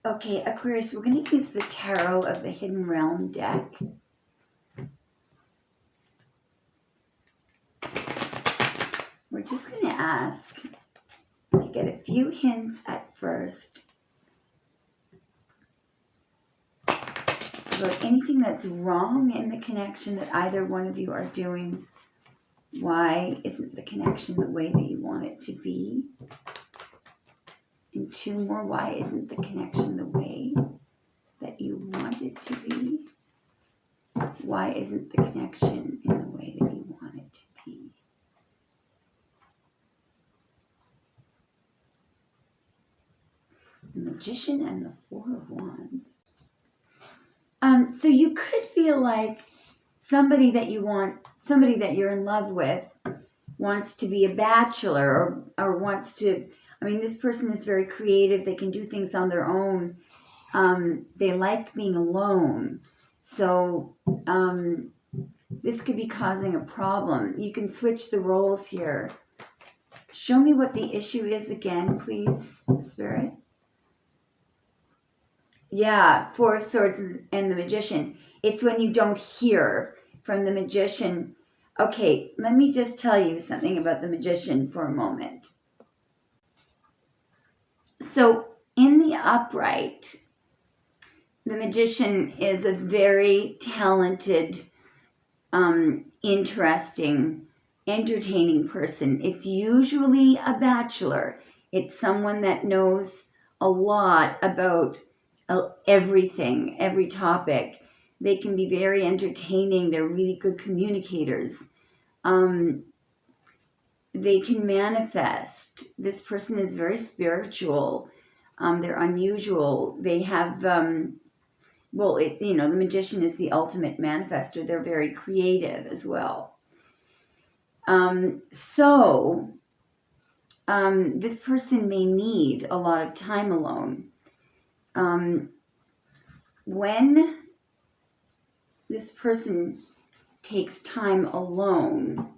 Okay, Aquarius, we're going to use the Tarot of the Hidden Realm deck. We're just going to ask to get a few hints at first about anything that's wrong in the connection that either one of you are doing. Why isn't the connection the way that you want it to be? And two more, why isn't the connection the way that you want it to be? Why isn't the connection in the way that you want it to be? The Magician and the Four of Wands. So you could feel like somebody that you're in love with wants to be a bachelor or wants to, this person is very creative. They can do things on their own. They like being alone. So this could be causing a problem. You can switch the roles here. Show me what the issue is again, please, Spirit. Yeah, Four of Swords and the Magician. It's when you don't hear from the Magician. Okay, let me just tell you something about the Magician for a moment. So in the upright, the Magician is a very talented, interesting, entertaining person. It's usually a bachelor. It's someone that knows a lot about everything, every topic. They can be very entertaining. They're really good communicators. They can manifest. This person is very spiritual. They're unusual. They have, the Magician is the ultimate manifester. They're very creative as well. This person may need a lot of time alone. When this person takes time alone,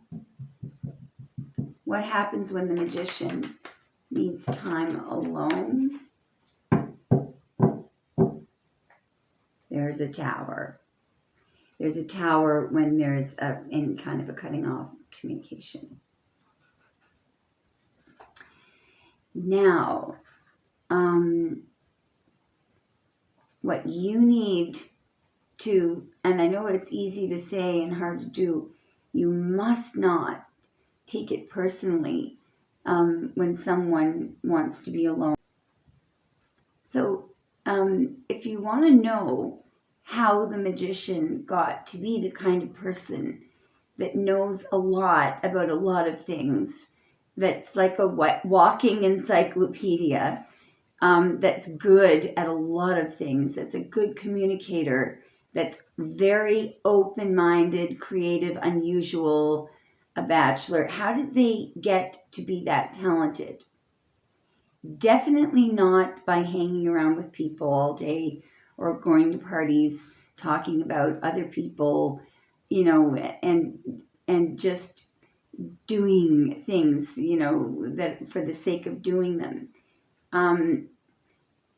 what happens when the Magician needs time alone? There's a Tower. There's a Tower when there's any kind of a cutting off communication. Now, what you need to, and I know it's easy to say and hard to do, you must not take it personally when someone wants to be alone. So if you want to know how the Magician got to be the kind of person that knows a lot about a lot of things, that's like a walking encyclopedia, that's good at a lot of things, that's a good communicator, that's very open-minded, creative, unusual, a bachelor. How did they get to be that talented? Definitely not by hanging around with people all day or going to parties, talking about other people, and just doing things, that for the sake of doing them.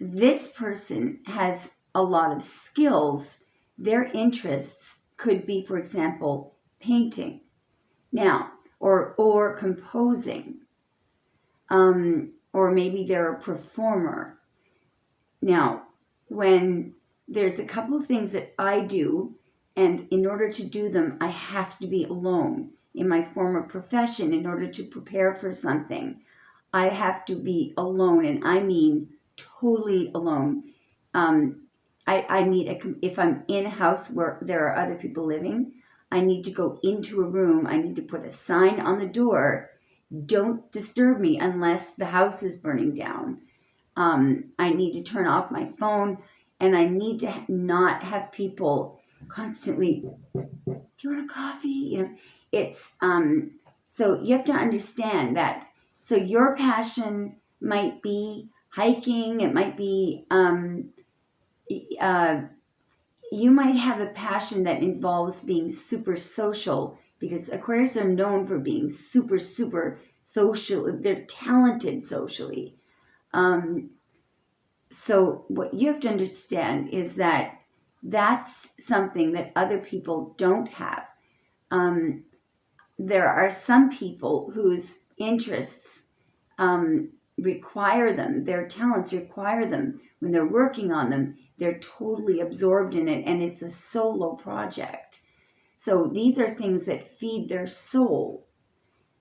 This person has a lot of skills. Their interests could be, for example, painting. Now, or composing. Or maybe they're a performer. Now, when there's a couple of things that I do, and in order to do them, I have to be alone. In my former profession, in order to prepare for something, I have to be alone, and I mean totally alone. I need if I'm in a house where there are other people living, I need to go into a room. I need to put a sign on the door. Don't disturb me unless the house is burning down. I need to turn off my phone, and I need to not have people constantly, do you want a coffee? It's, so you have to understand that. So your passion might be hiking. It might be, you might have a passion that involves being super social, because Aquarius are known for being super, super social. They're talented socially. So what you have to understand is that that's something that other people don't have. There are some people whose interests require them, their talents require them. When they're working on them, they're totally absorbed in it, and it's a solo project. So these are things that feed their soul.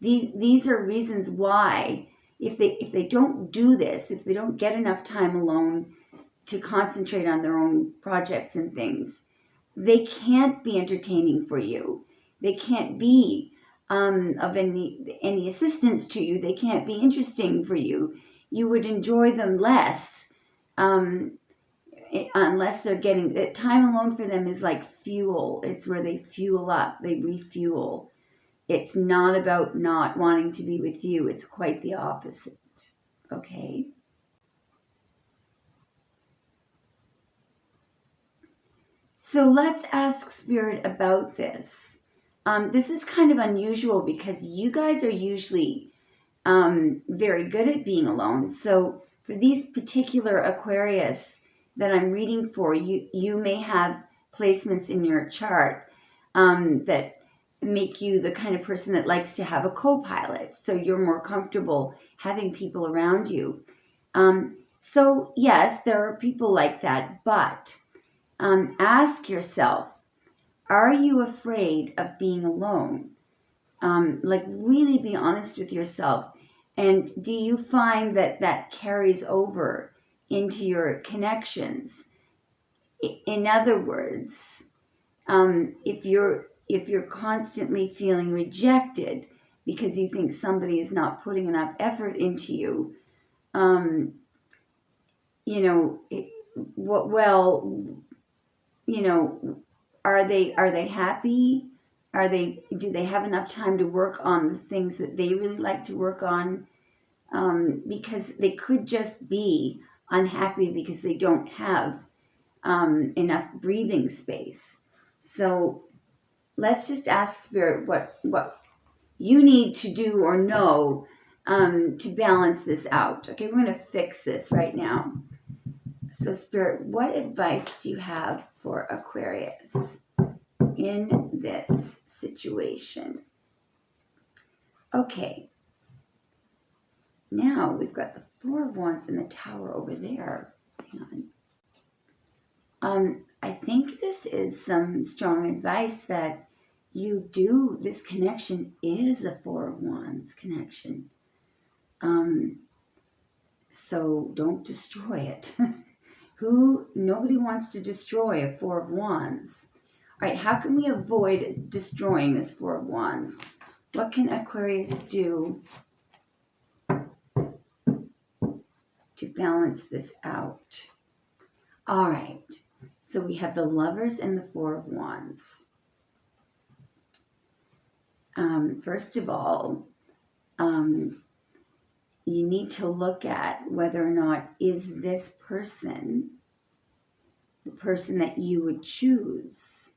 These are reasons why, if they don't do this, if they don't get enough time alone to concentrate on their own projects and things, they can't be entertaining for you. They can't be of any assistance to you. They can't be interesting for you. You would enjoy them less unless they're getting time alone. For them is like fuel. It's where they fuel up, they refuel. It's not about not wanting to be with you. It's quite the opposite. Okay? So let's ask Spirit about this. This is kind of unusual because you guys are usually very good at being alone. So for these particular Aquarius that I'm reading for, you may have placements in your chart that make you the kind of person that likes to have a co-pilot. So you're more comfortable having people around you. So yes, there are people like that, but ask yourself, are you afraid of being alone? Like really be honest with yourself. And do you find that carries over into your connections? In other words, if you're constantly feeling rejected because you think somebody is not putting enough effort into you, are they happy? Do they have enough time to work on the things that they really like to work on? Because they could just be unhappy because they don't have enough breathing space. So let's just ask Spirit what you need to do or know to balance this out. Okay, we're going to fix this right now. So Spirit, what advice do you have for Aquarius in this situation? Okay. Now we've got the Four of Wands and the Tower over there. Hang on. I think this is some strong advice that this connection is a Four of Wands connection. So don't destroy it. Nobody wants to destroy a Four of Wands. All right, how can we avoid destroying this Four of Wands? What can Aquarius do to balance this out? All right, so we have the Lovers and the Four of Wands. First of all, you need to look at whether or not is this person the person that you would choose.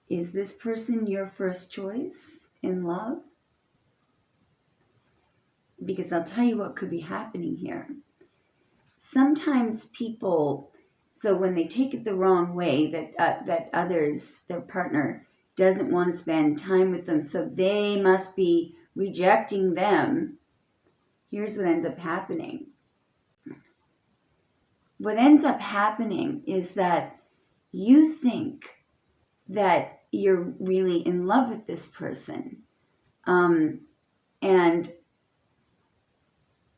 Is this person your first choice in love? Because I'll tell you what could be happening here. Sometimes people, so when they take it the wrong way, that others, their partner, doesn't want to spend time with them, so they must be rejecting them. Here's what ends up happening. What ends up happening is that you think that you're really in love with this person. And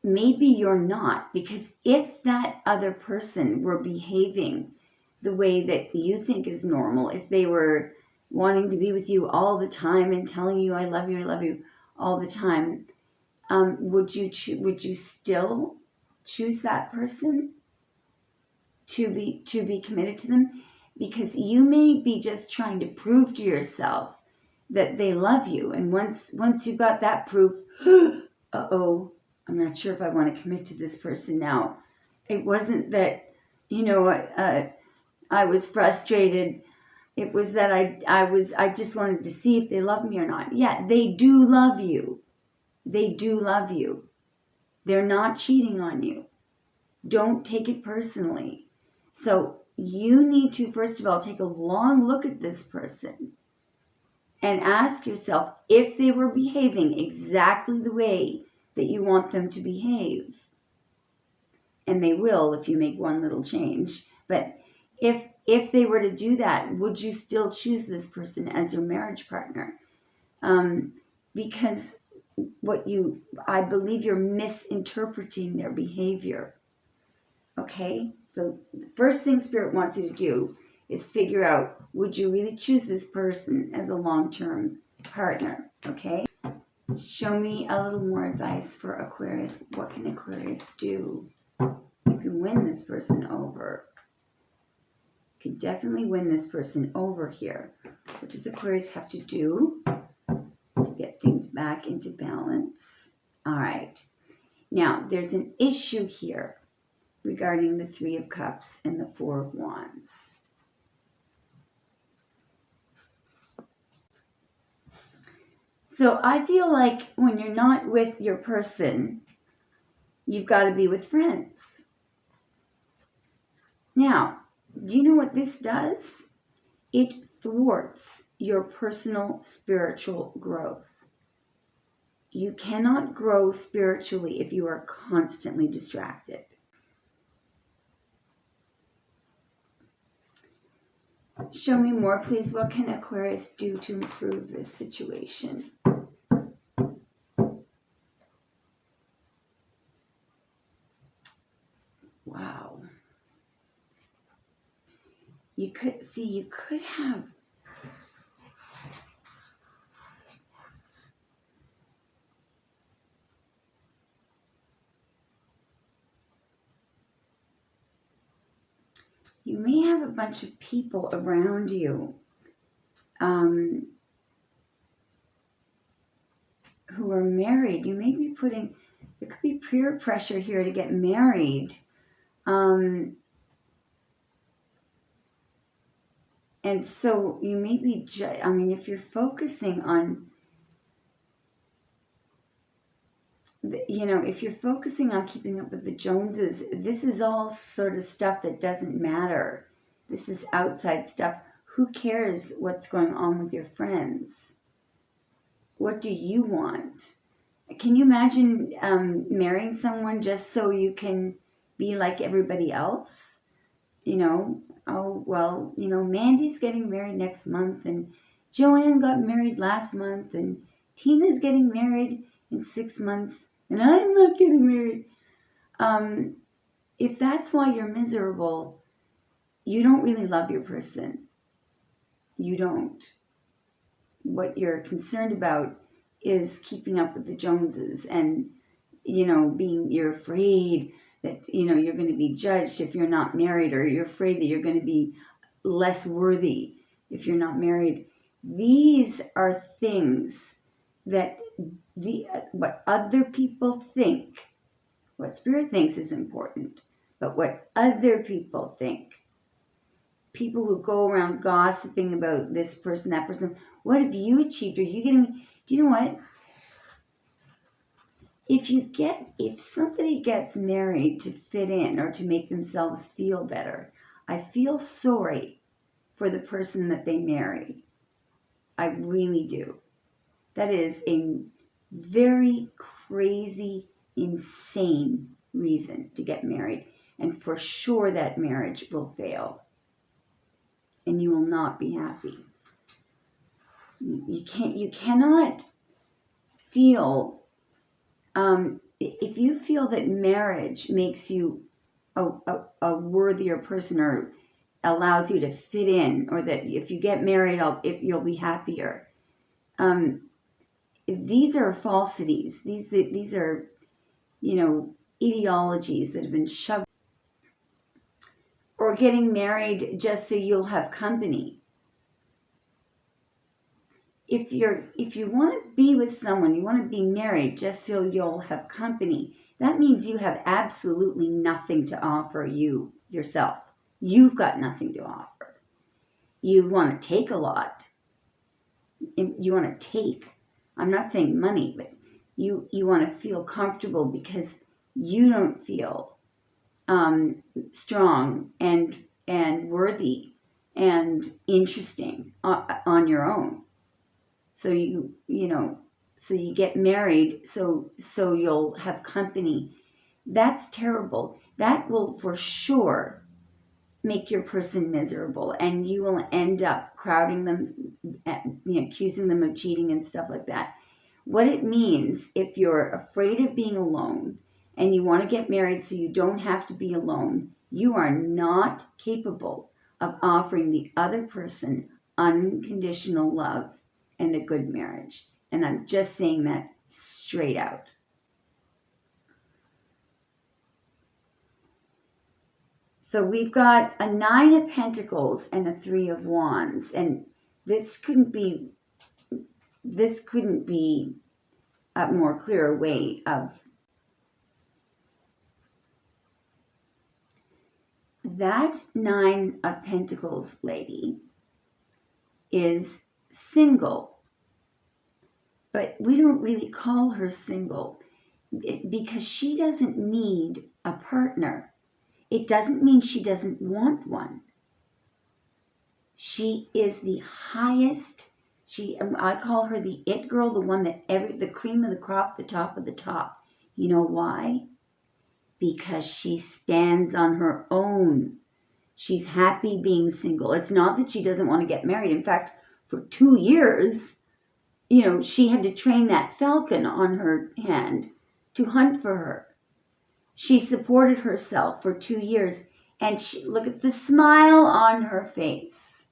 maybe you're not, because if that other person were behaving the way that you think is normal, if they were wanting to be with you all the time and telling you, I love you all the time, would you still choose that person to be committed to them? Because you may be just trying to prove to yourself that they love you, and once you got that proof, I'm not sure if I want to commit to this person now. It wasn't that I was frustrated. It was that I just wanted to see if they love me or not. Yeah, they do love you. They do love you. They're not cheating on you. Don't take it personally. So you need to, first of all, take a long look at this person and ask yourself if they were behaving exactly the way that you want them to behave. And they will if you make one little change. But if they were to do that, would you still choose this person as your marriage partner? Because I believe you're misinterpreting their behavior. Okay? So the first thing Spirit wants you to do is figure out, would you really choose this person as a long-term partner? Okay? Show me a little more advice for Aquarius. What can Aquarius do? You can win this person over. You can definitely win this person over here. What does Aquarius have to do to get things back into balance? All right. Now, there's an issue here regarding the Three of Cups and the Four of Wands. So I feel like when you're not with your person, you've got to be with friends. Now, do you know what this does? It thwarts your personal spiritual growth. You cannot grow spiritually if you are constantly distracted. Show me more, please. What can Aquarius do to improve this situation? Wow. You could have you may have a bunch of people around you who are married. You may be putting, there could be peer pressure here to get married. And so you may be, if you're focusing on, if you're focusing on keeping up with the Joneses, this is all sort of stuff that doesn't matter. This is outside stuff. Who cares what's going on with your friends? What do you want? Can you imagine marrying someone just so you can be like everybody else? Mandy's getting married next month, and Joanne got married last month, and Tina's getting married in 6 months, and I'm not getting married. If that's why you're miserable, you don't really love your person. You don't. What you're concerned about is keeping up with the Joneses and, you're afraid that, you're going to be judged if you're not married, or you're afraid that you're going to be less worthy if you're not married. These are things that what other people think, what Spirit thinks is important, but what other people think, people who go around gossiping about this person, that person, what have you achieved? Are you getting, do you know what? If somebody gets married to fit in or to make themselves feel better, I feel sorry for the person that they marry. I really do. That is a very crazy, insane reason to get married. And for sure that marriage will fail. And you will not be happy. You cannot feel, if you feel that marriage makes you a worthier person or allows you to fit in, or that if you get married, you'll be happier. These are falsities. These are, ideologies that have been shoved. Or getting married just so you'll have company. If you want to be with someone, you want to be married just so you'll have company, that means you have absolutely nothing to offer yourself. You've got nothing to offer. You want to take a lot. You want to take, I'm not saying money, but you want to feel comfortable because you don't feel strong and worthy and interesting on your own. So you get married so you'll have company. That's terrible. That will for sure make your person miserable, and you will end up crowding them, accusing them of cheating and stuff like that. What it means, if you're afraid of being alone and you want to get married so you don't have to be alone, you are not capable of offering the other person unconditional love and a good marriage. And I'm just saying that straight out. So we've got a 9 of Pentacles and a 3 of Wands. And this couldn't be a more clearer way of that. 9 of Pentacles lady is single, but we don't really call her single because she doesn't need a partner. It doesn't mean she doesn't want one. She is the highest. I call her the it girl, the one that the cream of the crop, the top of the top. You know why? Because she stands on her own. She's happy being single. It's not that she doesn't want to get married. In fact, for 2 years, she had to train that falcon on her hand to hunt for her. She supported herself for 2 years, and look at the smile on her face.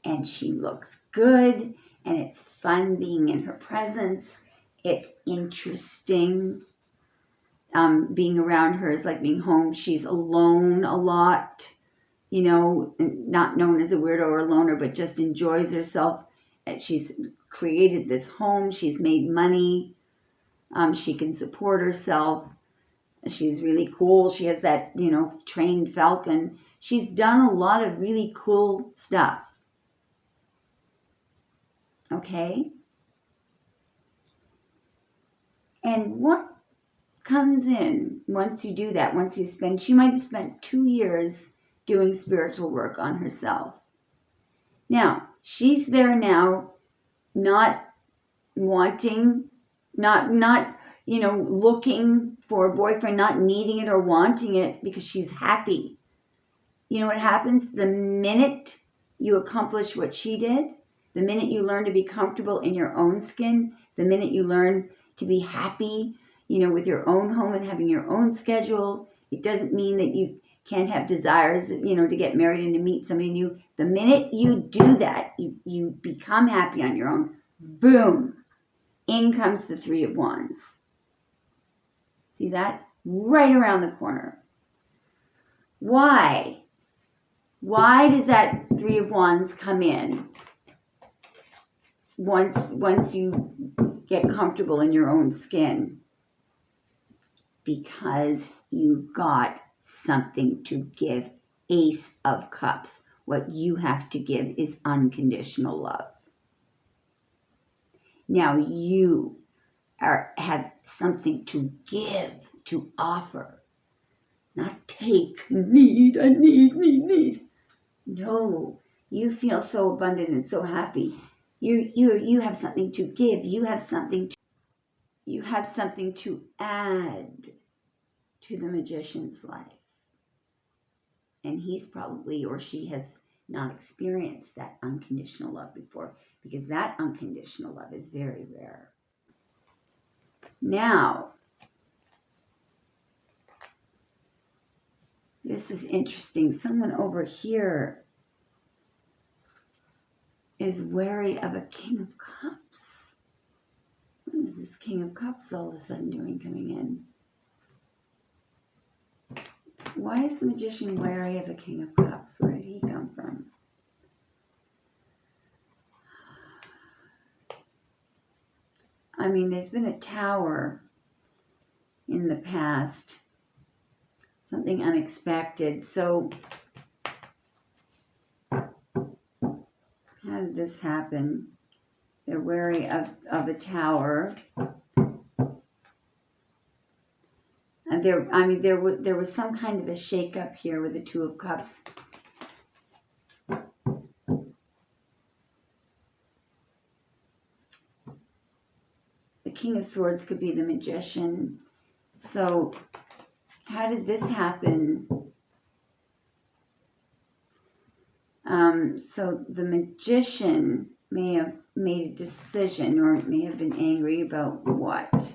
And she looks good, and it's fun being in her presence. It's interesting. Being around her is like being home. She's alone a lot, not known as a weirdo or a loner, but just enjoys herself. She's created this home. She's made money. She can support herself. She's really cool. She has that, trained falcon. She's done a lot of really cool stuff. Okay? And what comes in once you do that, she might have spent 2 years doing spiritual work on herself. Now, she's there now, not wanting, not looking for a boyfriend, not needing it or wanting it, because she's happy. You know what happens? The minute you accomplish what she did, the minute you learn to be comfortable in your own skin, the minute you learn to be happy, with your own home and having your own schedule, it doesn't mean that you can't have desires, to get married and to meet somebody new. The minute you do that, you become happy on your own. Boom. In comes the 3 of Wands. See that? Right around the corner. Why? Why does that 3 of Wands come in once you get comfortable in your own skin? Because you've got something to give. Ace of Cups. What you have to give is unconditional love. Now you have something to give, to offer. Not take, need, I need. No, you feel so abundant and so happy. You have something to give. You have something to add to the magician's life. And he's probably, or she has not experienced that unconditional love before, because that unconditional love is very rare. Now, this is interesting. Someone over here is wary of a King of Cups. What is this King of Cups all of a sudden doing coming in? Why is the magician wary of a King of Cups? Where did he come from? I mean, there's been a tower in the past. Something unexpected. So, how did this happen? They're wary of a tower. And there was some kind of a shake-up here with the Two of Cups. The King of Swords could be the Magician. So how did this happen? So the Magician may have made a decision or may have been angry about what?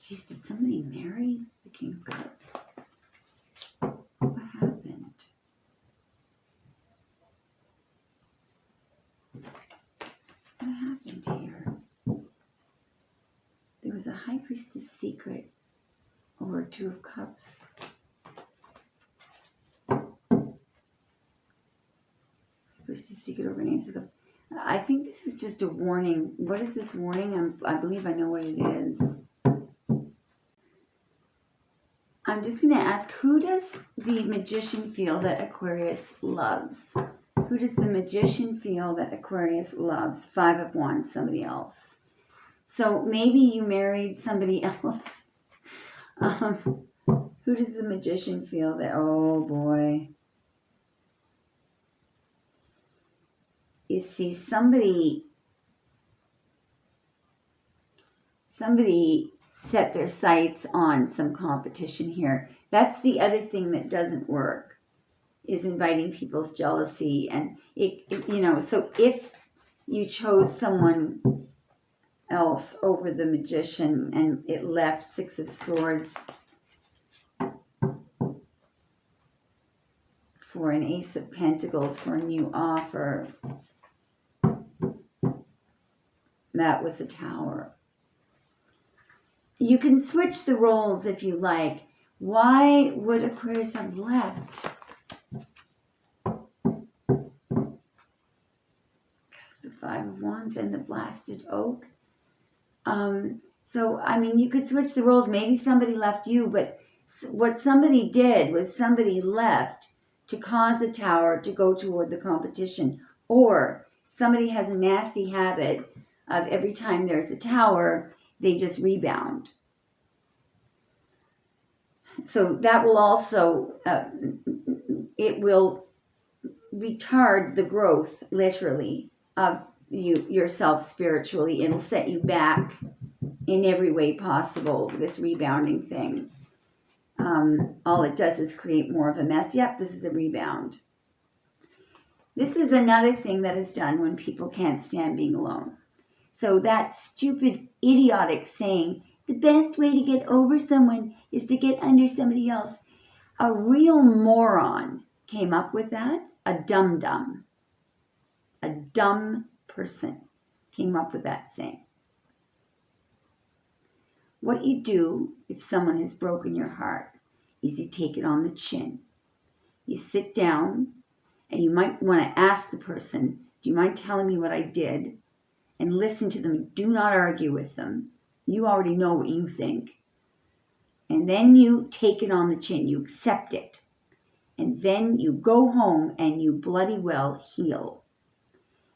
Geez, did somebody marry the King of Cups? What happened? What happened here? There was a High Priestess secret over Two of Cups. Priestess secret over an Ace of Cups. I think this is just a warning. What is this warning? I believe I know what it is. I'm just going to ask, who does the Magician feel that Aquarius loves? Who does the Magician feel that Aquarius loves? Five of Wands, somebody else. So maybe you married somebody else. Who does the Magician feel that, oh boy. You see, somebody set their sights on some competition here. That's the other thing that doesn't work, is inviting people's jealousy. And so if you chose someone else over the Magician and it left Six of Swords for an Ace of Pentacles for a new offer, that was the Tower. You can switch the roles if you like. Why would Aquarius have left? Because the Five of Wands and the Blasted Oak. So, I mean, you could switch the roles. Maybe somebody left you, but what somebody did was somebody left to cause the Tower to go toward the competition. Or somebody has a nasty habit of every time there's a Tower, they just rebound. So that will also, it will retard the growth, literally, of yourself spiritually. It'll set you back in every way possible, this rebounding thing. All it does is create more of a mess. Yep, this is a rebound. This is another thing that is done when people can't stand being alone. So that stupid, idiotic saying, the best way to get over someone is to get under somebody else. A real moron came up with that. A dum-dum. A dumb person came up with that saying. What you do if someone has broken your heart is you take it on the chin. You sit down and you might want to ask the person, do you mind telling me what I did? And listen to them. Do not argue with them. You already know what you think. And then you take it on the chin. You accept it. And then you go home and you bloody well heal.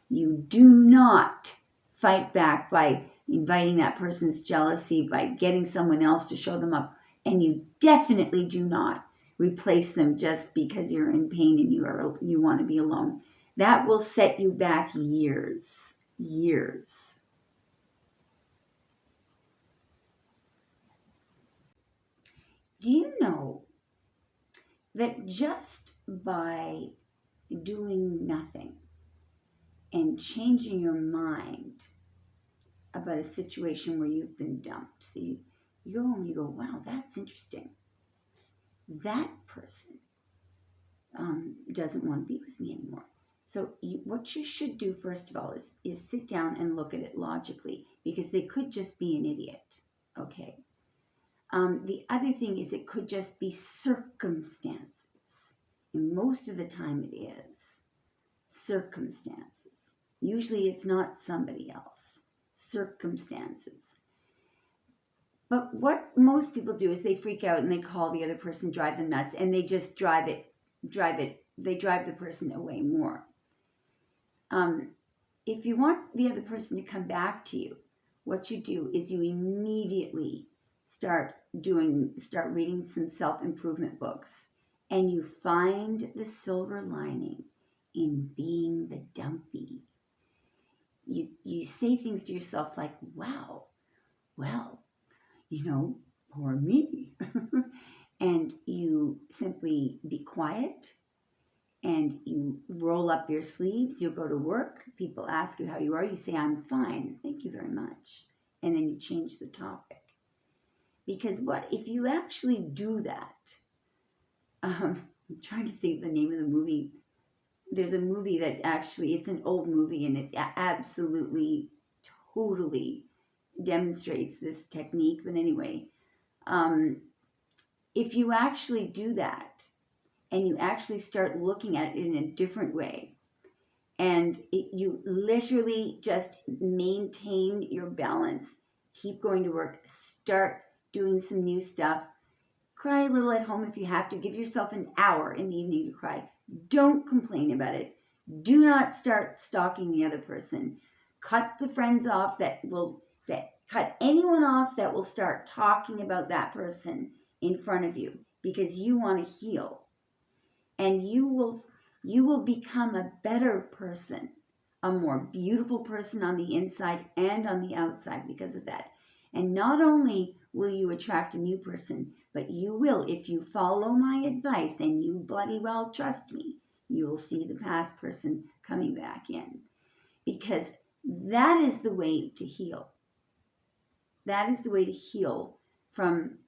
You do not fight back by inviting that person's jealousy, by getting someone else to show them up. And you definitely do not replace them just because you're in pain and you want to be alone. That will set you back years. Years. Do you know that just by doing nothing and changing your mind about a situation where you've been dumped, so you go and you go, wow, that's interesting. That person doesn't want to be with me anymore. So what you should do, first of all, is sit down and look at it logically, because they could just be an idiot, okay? The other thing is it could just be circumstances. And most of the time it is circumstances. Usually it's not somebody else. Circumstances. But what most people do is they freak out and they call the other person, drive them nuts, and they just drive the person away more. If you want the other person to come back to you, what you do is you immediately start reading some self-improvement books, and you find the silver lining in being the dumpy. You say things to yourself like, wow, well, poor me. And you simply be quiet, and you roll up your sleeves. You go to work. People ask you how you are. You say, I'm fine. Thank you very much. And then you change the topic. Because what if you actually do that? I'm trying to think the name of the movie. There's a movie that actually, it's an old movie, and it absolutely, totally demonstrates this technique. But anyway, if you actually do that, and you actually start looking at it in a different way, and you literally just maintain your balance, keep going to work, start doing some new stuff, cry a little at home if you have to, give yourself an hour in the evening to cry. Don't complain about it. Do not start stalking the other person. Cut the friends off cut anyone off that will start talking about that person in front of you, because you want to heal. And you will become a better person, a more beautiful person on the inside and on the outside because of that. And not only will you attract a new person, but you will, if you follow my advice and you bloody well trust me, you will see the past person coming back in. Because that is the way to heal. That is the way to heal from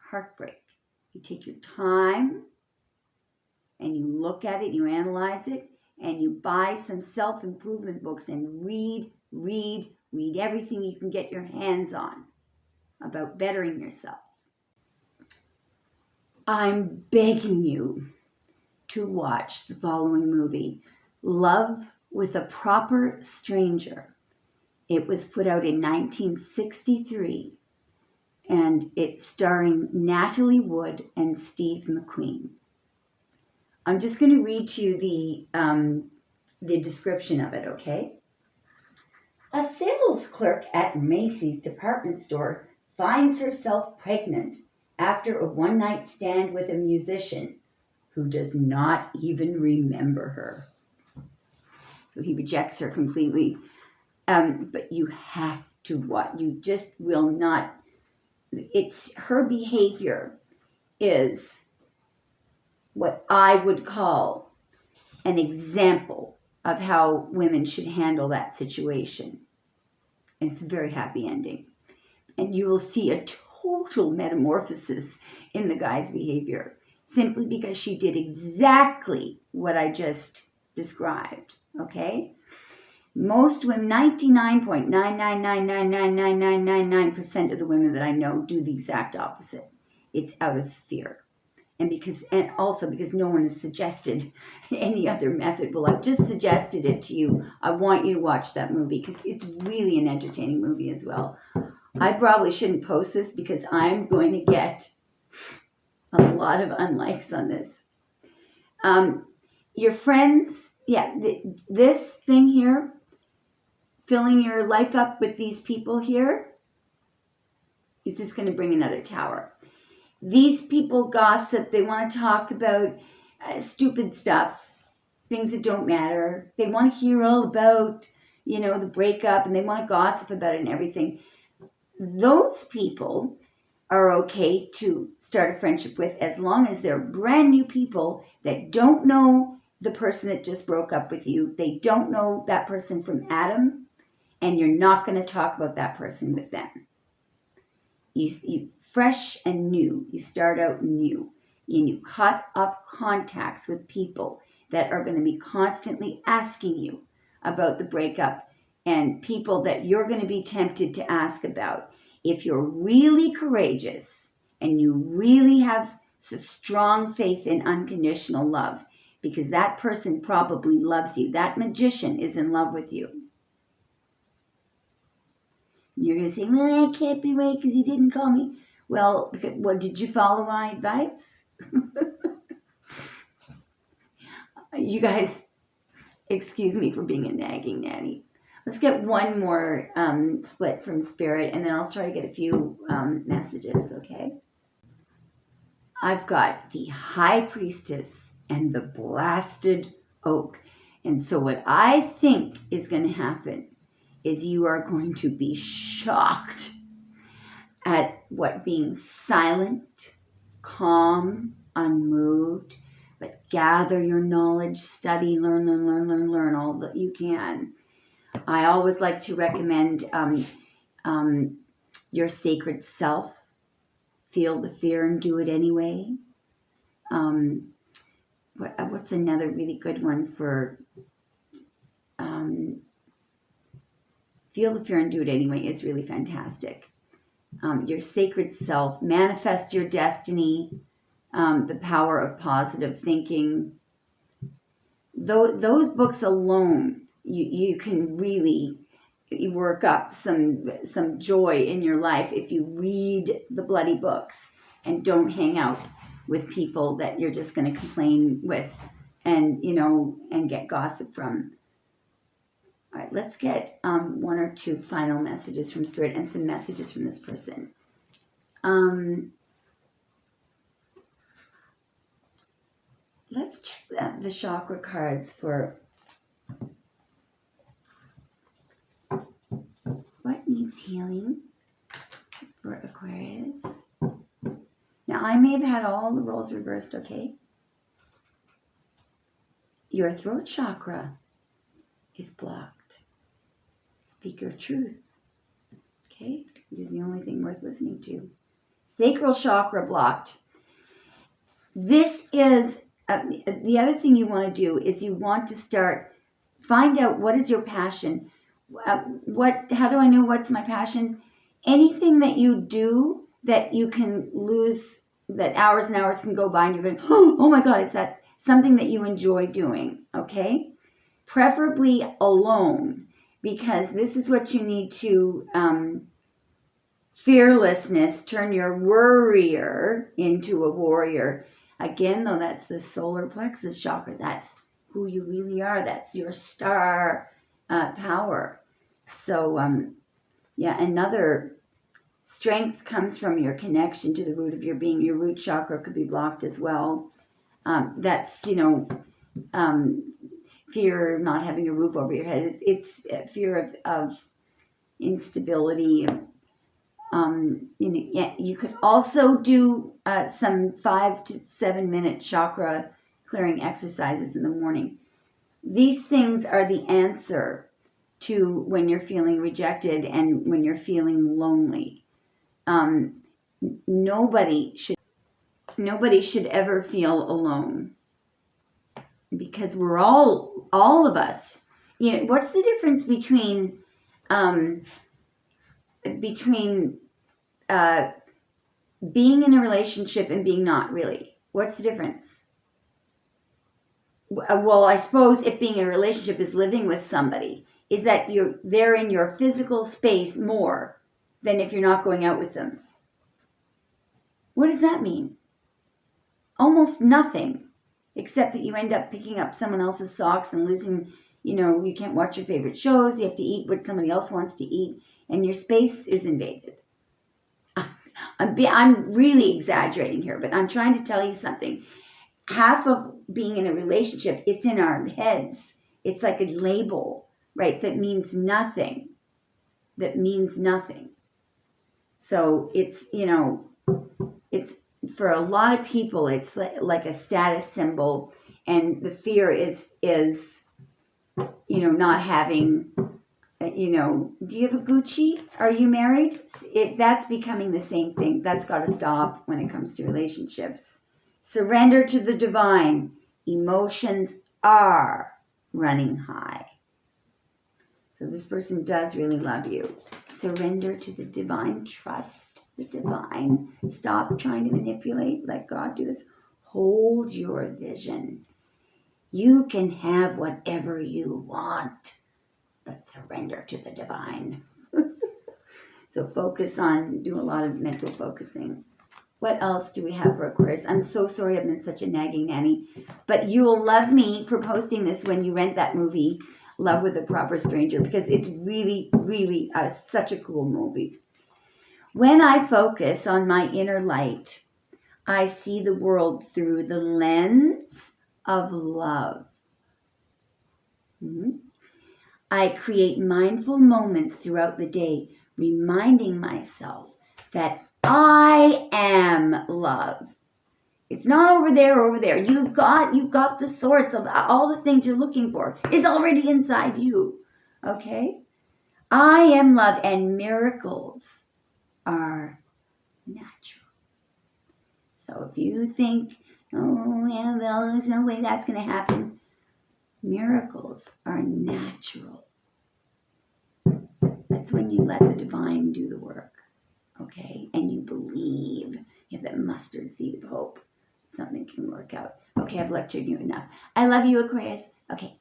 heartbreak. You take your time, and you look at it, you analyze it, and you buy some self-improvement books and read everything you can get your hands on about bettering yourself. I'm begging you to watch the following movie, Love with a Proper Stranger. It was put out in 1963, and it's starring Natalie Wood and Steve McQueen. I'm just going to read to you the description of it, okay? A sales clerk at Macy's department store finds herself pregnant after a one-night stand with a musician who does not even remember her. So he rejects her completely. But you have to watch. You just will not. It's her behavior is what I would call an example of how women should handle that situation. And it's a very happy ending. And you will see a total metamorphosis in the guy's behavior, simply because she did exactly what I just described, okay? Most women, 99.9999999% of the women that I know do the exact opposite. It's out of fear. And also because no one has suggested any other method. Well, I've just suggested it to you. I want you to watch that movie because it's really an entertaining movie as well. I probably shouldn't post this because I'm going to get a lot of unlikes on this. Your friends, this thing here, filling your life up with these people here, is just going to bring another tower. These people gossip. They want to talk about stupid stuff, things that don't matter. They want to hear all about, the breakup, and they want to gossip about it and everything. Those people are okay to start a friendship with as long as they're brand new people that don't know the person that just broke up with you. They don't know that person from Adam, and you're not going to talk about that person with them. You fresh and new. You start out new, and you cut off contacts with people that are going to be constantly asking you about the breakup, and people that you're going to be tempted to ask about. If you're really courageous and you really have strong faith in unconditional love, because that person probably loves you. That magician is in love with you. You're going to say, well, I can't be right because he didn't call me. Well, did you follow my advice? You guys, excuse me for being a nagging nanny. Let's get one more split from Spirit, and then I'll try to get a few messages, okay? I've got the High Priestess and the Blasted Oak. And so what I think is going to happen is you are going to be shocked at what being silent, calm, unmoved, but gather your knowledge, study, learn all that you can. I always like to recommend your sacred self. Feel the fear and do it anyway. What's another really good one for feel the fear and do it anyway is really fantastic. Your sacred self, manifest your destiny, the power of positive thinking. Those books alone, you can really work up some joy in your life if you read the bloody books and don't hang out with people that you're just going to complain with and get gossip from. All right, let's get one or two final messages from Spirit and some messages from this person. Let's check the chakra cards for what needs healing for Aquarius. Now, I may have had all the roles reversed, okay? Your throat chakra is blocked. Speak your truth, okay? It is the only thing worth listening to. Sacral chakra blocked. This is, the other thing you want to do is you want to find out what is your passion. How do I know what's my passion? Anything that you do that you can lose, that hours and hours can go by and you're going, oh my God, is that something that you enjoy doing, okay? Preferably alone, because this is what you need to, fearlessness, turn your worrier into a warrior. Again, though, that's the solar plexus chakra. That's who you really are. That's your star power. So, another strength comes from your connection to the root of your being. Your root chakra could be blocked as well. That's, fear of not having a roof over your head. It's fear of instability. You could also do some 5 to 7 minute chakra clearing exercises in the morning. These things are the answer to when you're feeling rejected and when you're feeling lonely. Nobody should ever feel alone, because we're all of us. What's the difference between being in a relationship and being not really? What's the difference? Well, I suppose if being in a relationship is living with somebody, is that they're in your physical space more than if you're not going out with them. What does that mean? Almost nothing, except that you end up picking up someone else's socks and losing, you can't watch your favorite shows, you have to eat what somebody else wants to eat, and your space is invaded. I'm really exaggerating here, but I'm trying to tell you something. Half of being in a relationship, it's in our heads. It's like a label, right, that means nothing. So it's, it's for a lot of people, it's like a status symbol, and the fear is not having, do you have a Gucci? Are you married? That's becoming the same thing. That's got to stop when it comes to relationships. Surrender to the divine. Emotions are running high. So this person does really love you. Surrender to the divine. Trust the divine. Stop trying to manipulate. Let God do this. Hold your vision. You can have whatever you want, but surrender to the divine. So do a lot of mental focusing. What else do we have for Aquarius? I'm so sorry I've been such a nagging nanny, but you will love me for posting this when you rent that movie. Love with a Proper Stranger, because it's really, really such a cool movie. When I focus on my inner light, I see the world through the lens of love. I create mindful moments throughout the day, reminding myself that I am love. It's not over there, over there. You've got the source of all the things you're looking for is already inside you. Okay? I am love, and miracles are natural. So if you think, oh, Annabelle, there's no way that's going to happen, miracles are natural. That's when you let the divine do the work, okay? And you believe, you have that mustard seed of hope. Something can work out. Okay, I've lectured you enough. I love you, Aquarius. Okay,